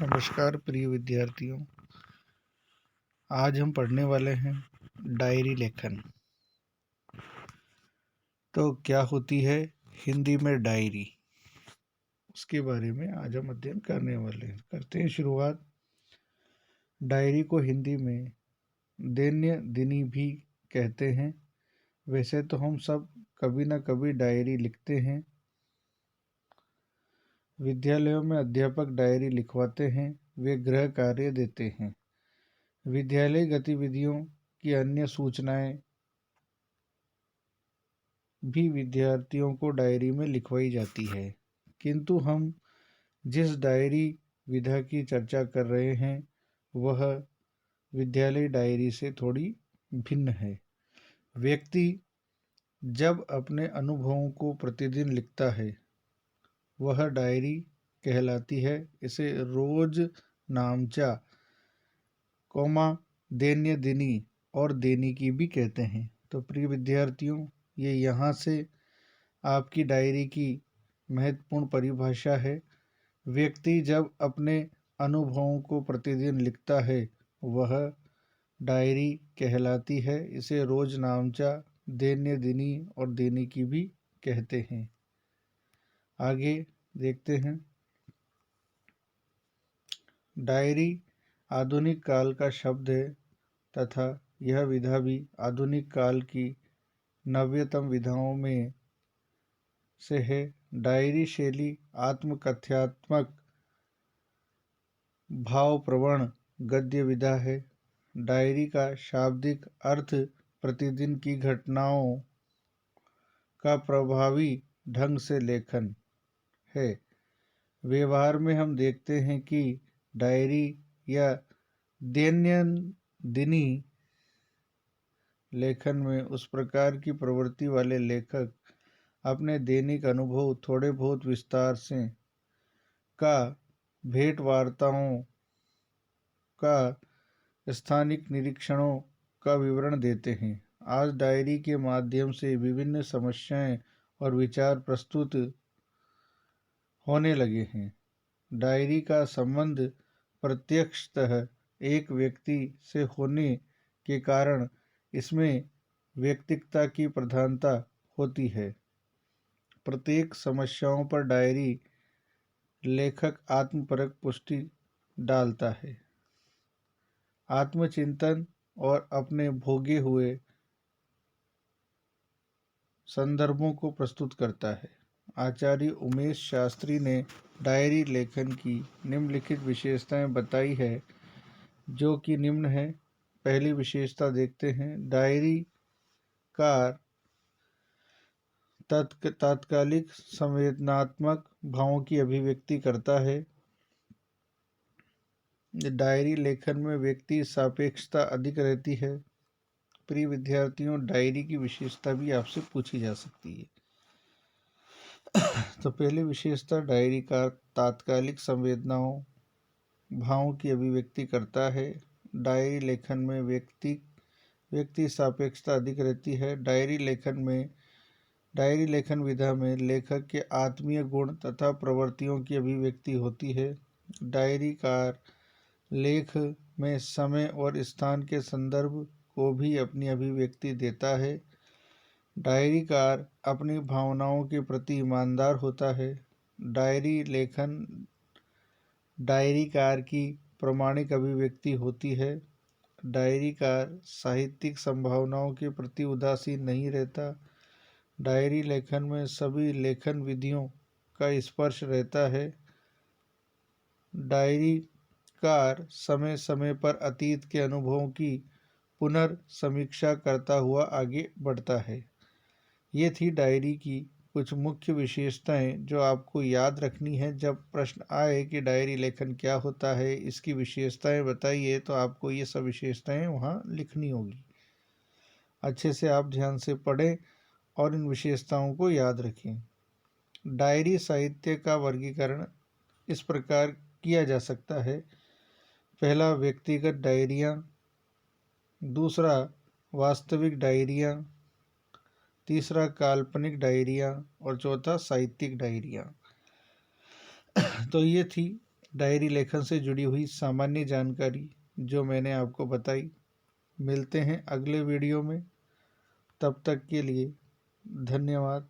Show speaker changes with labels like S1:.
S1: नमस्कार प्रिय विद्यार्थियों। आज हम पढ़ने वाले हैं डायरी लेखन। तो क्या होती है हिंदी में डायरी, उसके बारे में आज हम अध्ययन करने वाले हैं। करते हैं शुरुआत। डायरी को हिंदी में दैन्य दिनी भी कहते हैं। वैसे तो हम सब कभी न कभी डायरी लिखते हैं। विद्यालयों में अध्यापक डायरी लिखवाते हैं, वे गृह कार्य देते हैं। विद्यालय गतिविधियों की अन्य सूचनाएं भी विद्यार्थियों को डायरी में लिखवाई जाती है। किंतु हम जिस डायरी विधा की चर्चा कर रहे हैं वह विद्यालय डायरी से थोड़ी भिन्न है। व्यक्ति जब अपने अनुभवों को प्रतिदिन लिखता है वह डायरी कहलाती है। इसे रोज नामचा, दैन्य दिनी और दैनिकी भी कहते हैं। तो प्रिय विद्यार्थियों, ये यहाँ से आपकी डायरी की महत्वपूर्ण परिभाषा है। व्यक्ति जब अपने अनुभवों को प्रतिदिन लिखता है वह डायरी कहलाती है। इसे रोज नामचा, दैन्य दिनी और दैनिकी भी कहते हैं। आगे देखते हैं। डायरी आधुनिक काल का शब्द है तथा यह विधा भी आधुनिक काल की नवीनतम विधाओं में से है। डायरी शैली आत्मकथ्यात्मक, भावप्रवण गद्य विधा है। डायरी का शाब्दिक अर्थ प्रतिदिन की घटनाओं का प्रभावी ढंग से लेखन है। व्यवहार में हम देखते हैं कि डायरी या दैनंदिनी लेखन में उस प्रकार की प्रवृत्ति वाले लेखक अपने दैनिक अनुभव थोड़े बहुत विस्तार से का, भेंट वार्ताओं का, स्थानिक निरीक्षणों का विवरण देते हैं। आज डायरी के माध्यम से विभिन्न समस्याएं और विचार प्रस्तुत होने लगे हैं। डायरी का संबंध प्रत्यक्षतः एक व्यक्ति से होने के कारण इसमें व्यक्तिगतता की प्रधानता होती है। प्रत्येक समस्याओं पर डायरी लेखक आत्मपरक पुष्टि डालता है, आत्मचिंतन और अपने भोगे हुए संदर्भों को प्रस्तुत करता है। आचार्य उमेश शास्त्री ने डायरी लेखन की निम्नलिखित विशेषताएं बताई है, जो कि निम्न है। पहली विशेषता देखते हैं। डायरी कार तात्कालिक संवेदनात्मक भावों की अभिव्यक्ति करता है। डायरी लेखन में व्यक्ति सापेक्षता अधिक रहती है। प्रिय विद्यार्थियों, डायरी की विशेषता भी आपसे पूछी जा सकती है। तो पहली विशेषता, डायरी का तात्कालिक संवेदनाओं भावों की अभिव्यक्ति करता है। डायरी लेखन में व्यक्ति सापेक्षता अधिक रहती है। डायरी लेखन विधा में लेखक के आत्मीय गुण तथा प्रवृत्तियों की अभिव्यक्ति होती है। डायरीकार लेख में समय और स्थान के संदर्भ को भी अपनी अभिव्यक्ति देता है। डायरीकार अपनी भावनाओं के प्रति ईमानदार होता है। डायरी लेखन डायरीकार की प्रामाणिक अभिव्यक्ति होती है। डायरीकार साहित्यिक संभावनाओं के प्रति उदासीन नहीं रहता। डायरी लेखन में सभी लेखन विधियों का स्पर्श रहता है। डायरीकार समय समय पर अतीत के अनुभवों की पुनर्समीक्षा करता हुआ आगे बढ़ता है। ये थी डायरी की कुछ मुख्य विशेषताएं जो आपको याद रखनी है। जब प्रश्न आए कि डायरी लेखन क्या होता है, इसकी विशेषताएं बताइए, तो आपको ये सब विशेषताएं वहाँ लिखनी होगी। अच्छे से आप ध्यान से पढ़ें और इन विशेषताओं को याद रखें। डायरी साहित्य का वर्गीकरण इस प्रकार किया जा सकता है। पहला, व्यक्तिगत डायरियाँ। दूसरा, वास्तविक डायरियाँ। तीसरा, काल्पनिक डायरियाँ। और चौथा, साहित्यिक डायरियाँ। तो ये थी डायरी लेखन से जुड़ी हुई सामान्य जानकारी जो मैंने आपको बताई। मिलते हैं अगले वीडियो में, तब तक के लिए धन्यवाद।